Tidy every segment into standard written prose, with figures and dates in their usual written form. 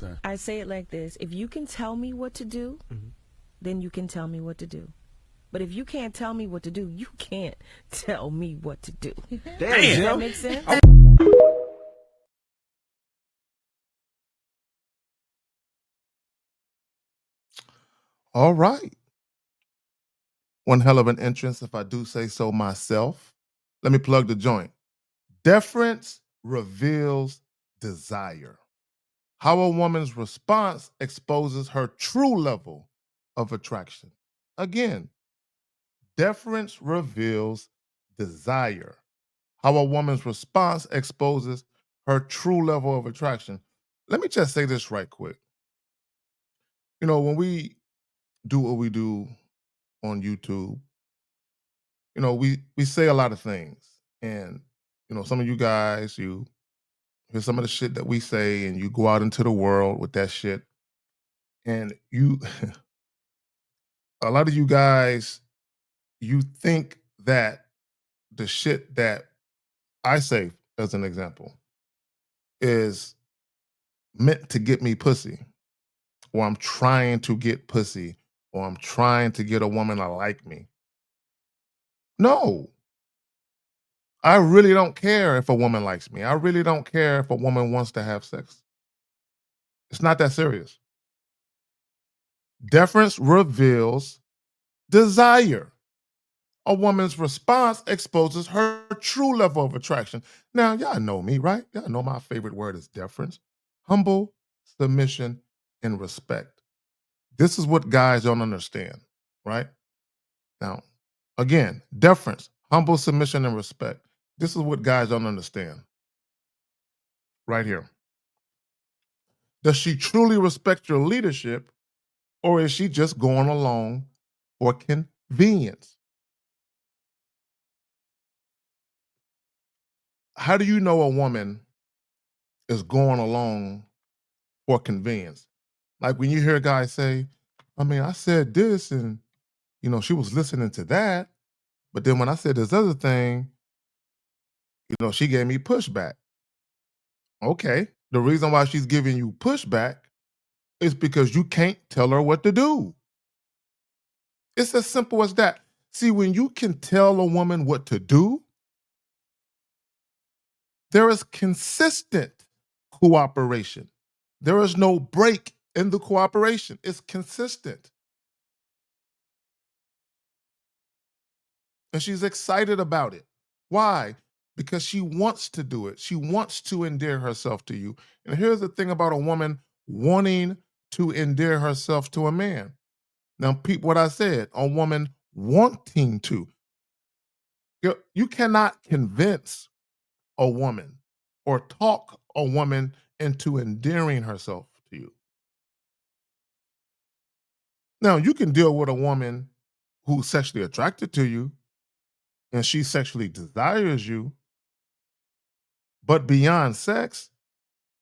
that? I say it like this. If you can tell me what to do, then you can tell me what to do. But if you can't tell me what to do, you can't tell me what to do. Damn, Does that make sense? All right. One hell of an entrance, if I do say so myself. Let me plug the joint. Deference reveals desire. How a woman's response exposes her true level of attraction. Again, deference reveals desire. How a woman's response exposes her true level of attraction. Let me just say this right quick. You know, when we do what we do on YouTube, you know, we say a lot of things. And, you know, some of you guys, you hear some of the shit that we say and you go out into the world with that shit. And you a lot of you guys, you think that the shit that I say, as an example, is meant to get me pussy, or I'm trying to get pussy, or I'm trying to get a woman to like me. No, I really don't care if a woman likes me. I really don't care if a woman wants to have sex. It's not that serious. Deference reveals desire. A woman's response exposes her true level of attraction. Now, y'all know me, right? Y'all know my favorite word is deference. Humble, submission, and respect. This is what guys don't understand, right? Now, again, deference, humble, submission, and respect. This is what guys don't understand right here. Does she truly respect your leadership, or is she just going along for convenience? How do you know a woman is going along for convenience? Like when you hear a guy say, I mean, I said this and, you know, she was listening to that. But then when I said this other thing, you know, she gave me pushback. Okay. The reason why she's giving you pushback is because you can't tell her what to do. It's as simple as that. See, when you can tell a woman what to do, there is consistent cooperation. There is no break in the cooperation. It's consistent. And she's excited about it. Why? Because she wants to do it. She wants to endear herself to you. And here's the thing about a woman wanting to endear herself to a man. Now, peep what I said, a woman wanting to. You cannot convince a woman or talk a woman into endearing herself to you. Now, you can deal with a woman who's sexually attracted to you and she sexually desires you, but beyond sex,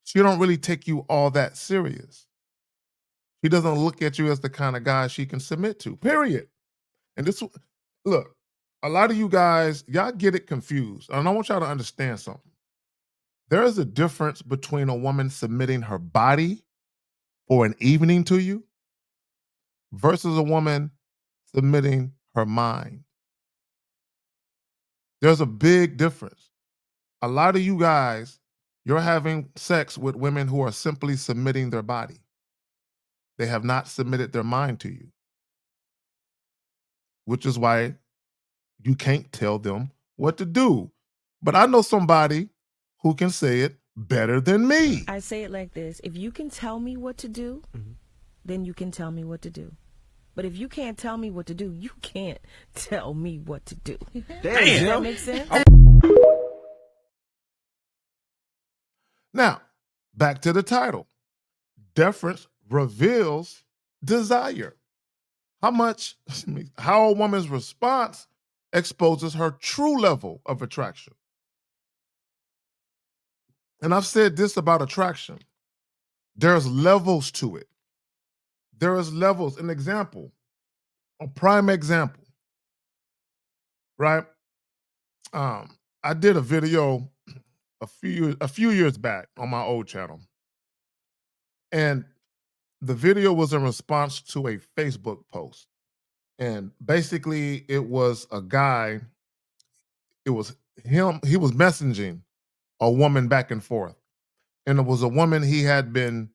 she don't really take you all that serious. She doesn't look at you as the kind of guy she can submit to, period. And this, look, a lot of you guys, y'all get it confused. And I want y'all to understand something. There is a difference between a woman submitting her body for an evening to you versus a woman submitting her mind. There's a big difference. A lot of you guys, you're having sex with women who are simply submitting their body. They have not submitted their mind to you, which is why you can't tell them what to do. But I know somebody who can say it better than me. I say it like this. If you can tell me what to do, then you can tell me what to do. But if you can't tell me what to do, you can't tell me what to do. Damn, Does that make sense? Now, back to the title. Deference reveals desire. How a woman's response exposes her true level of attraction. And I've said this about attraction. There's levels to it. There is levels. An example, a prime example, right? I did a video a few years back on my old channel. And the video was in response to a Facebook post. And basically, it was a guy, it was him, he was messaging a woman back and forth. And it was a woman he had been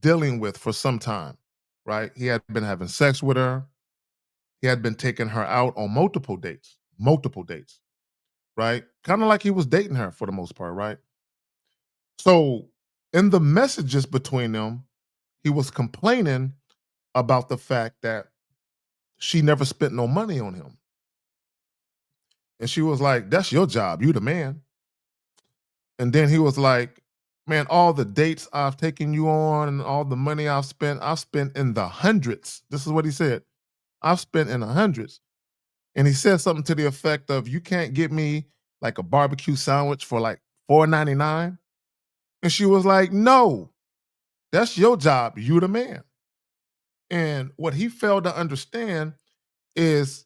dealing with for some time, right? He had been having sex with her. He had been taking her out on multiple dates, right? Kind of like he was dating her for the most part, right? So in the messages between them, he was complaining about the fact that she never spent no money on him. And she was like, "That's your job. You the man." And then he was like, "Man, all the dates I've taken you on and all the money I've spent in the hundreds." This is what he said. "I've spent in the hundreds." And he said something to the effect of, "You can't get me like a barbecue sandwich for like $4.99." And she was like, "No, that's your job. You the man." And what he failed to understand is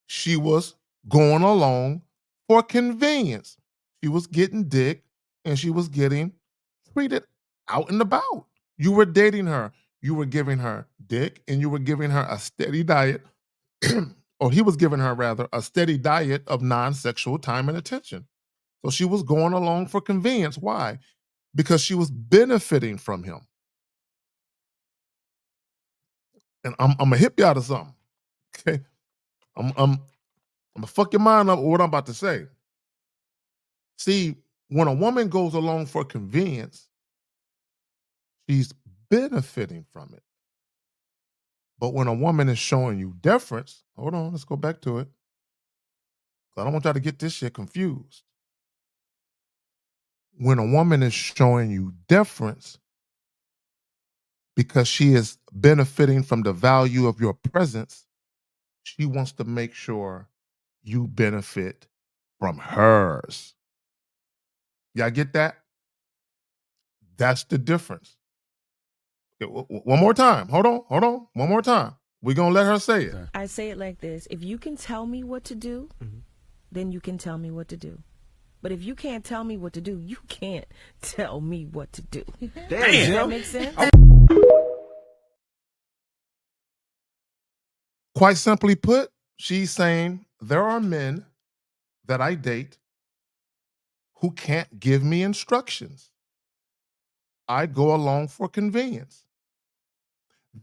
she was going along for convenience. She was getting dick and she was getting treated out and about. You were dating her. You were giving her dick and you were giving her a steady diet, or he was giving her rather a steady diet of non-sexual time and attention. So she was going along for convenience. Why? Because she was benefiting from him. And I'm gonna hip you out of something. Okay. I'm gonna fuck your mind up with what I'm about to say. See, when a woman goes along for convenience, she's benefiting from it. But when a woman is showing you deference, hold on, let's go back to it. I don't want y'all to get this shit confused. When a woman is showing you deference because she is benefiting from the value of your presence, she wants to make sure you benefit from hers. Y'all get that? That's the difference. Okay, one more time. Hold on. One more time. We're going to let her say it. Okay. I say it like this. If you can tell me what to do, then you can tell me what to do. But if you can't tell me what to do, you can't tell me what to do. Damn, Does that make sense? Quite simply put, she's saying there are men that I date who can't give me instructions. I go along for convenience.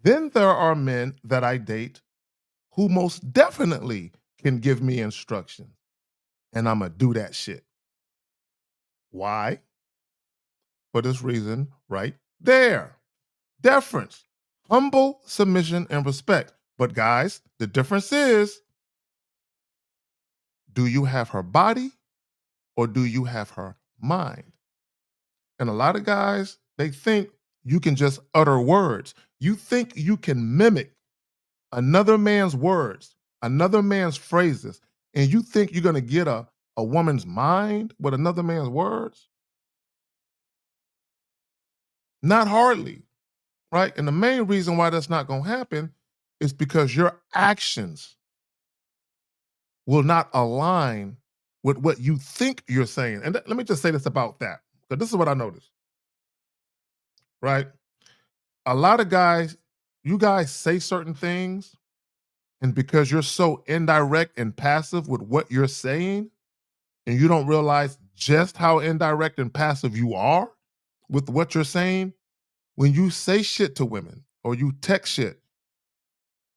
Then there are men that I date who most definitely can give me instructions. And I'm going to do that shit. Why? For this reason right there. Deference, humble submission and respect. But guys, the difference is, do you have her body or do you have her mind? And a lot of guys, they think you can just utter words. You think you can mimic another man's words, another man's phrases, and you think you're going to get a woman's mind with another man's words? Not hardly, right? And the main reason why that's not going to happen is because your actions will not align with what you think you're saying. And let me just say this about that, because this is what I noticed, right? A lot of guys, you guys say certain things, and because you're so indirect and passive with what you're saying, and you don't realize just how indirect and passive you are with what you're saying, when you say shit to women or you text shit,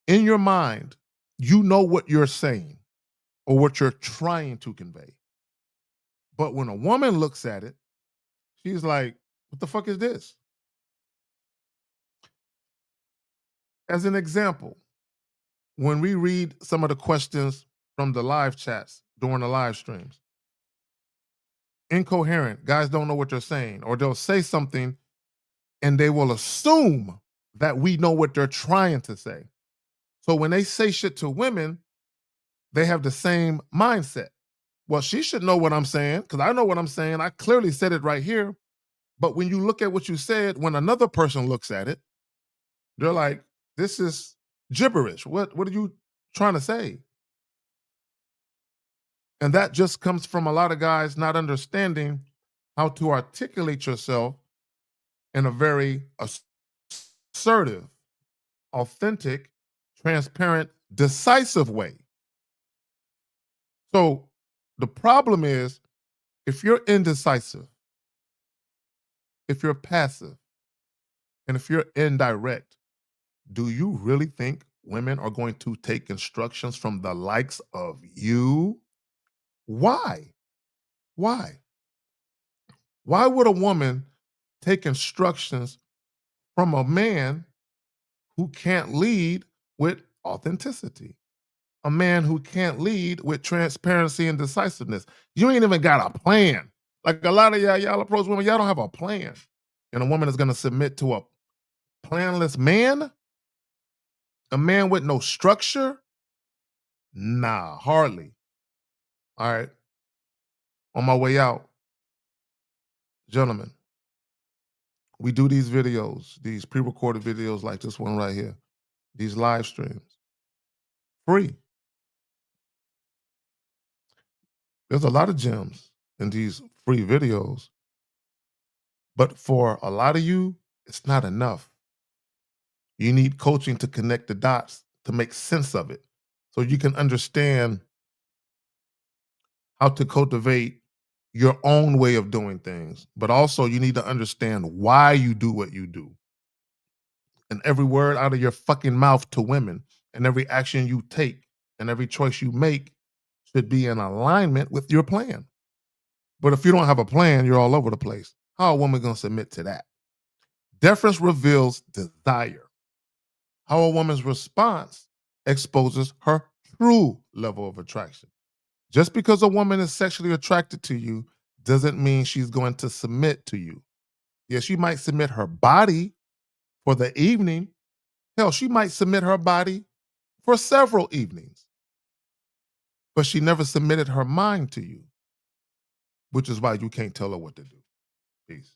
in your mind, you know what you're saying or what you're trying to convey. But when a woman looks at it, she's like, what the fuck is this? As an example, when we read some of the questions from the live chats during the live streams, incoherent, guys don't know what they're saying, or they'll say something and they will assume that we know what they're trying to say. So when they say shit to women, they have the same mindset. Well, she should know what I'm saying because I know what I'm saying. I clearly said it right here. But when you look at what you said, when another person looks at it, they're like, this is gibberish. What are you trying to say? And that just comes from a lot of guys not understanding how to articulate yourself in a very assertive, authentic, transparent, decisive way. So the problem is if you're indecisive, if you're passive, and if you're indirect, do you really think women are going to take instructions from the likes of you? Why? Why? Why would a woman take instructions from a man who can't lead with authenticity? A man who can't lead with transparency and decisiveness. You ain't even got a plan. Like a lot of y'all approach women, y'all don't have a plan. And a woman is gonna submit to a planless man, a man with no structure. Nah, hardly. All right. On my way out, gentlemen, we do these videos, these pre-recorded videos like this one right here, these live streams, free. There's a lot of gems in these free videos, but for a lot of you, it's not enough. You need coaching to connect the dots to make sense of it so you can understand how to cultivate your own way of doing things. But also, you need to understand why you do what you do. And every word out of your fucking mouth to women, and every action you take, and every choice you make should be in alignment with your plan. But if you don't have a plan, you're all over the place. How a woman gonna submit to that? Deference reveals desire. How a woman's response exposes her true level of attraction. Just because a woman is sexually attracted to you doesn't mean she's going to submit to you. Yes, she might submit her body for the evening. Hell, she might submit her body for several evenings, but she never submitted her mind to you, which is why you can't tell her what to do. Peace.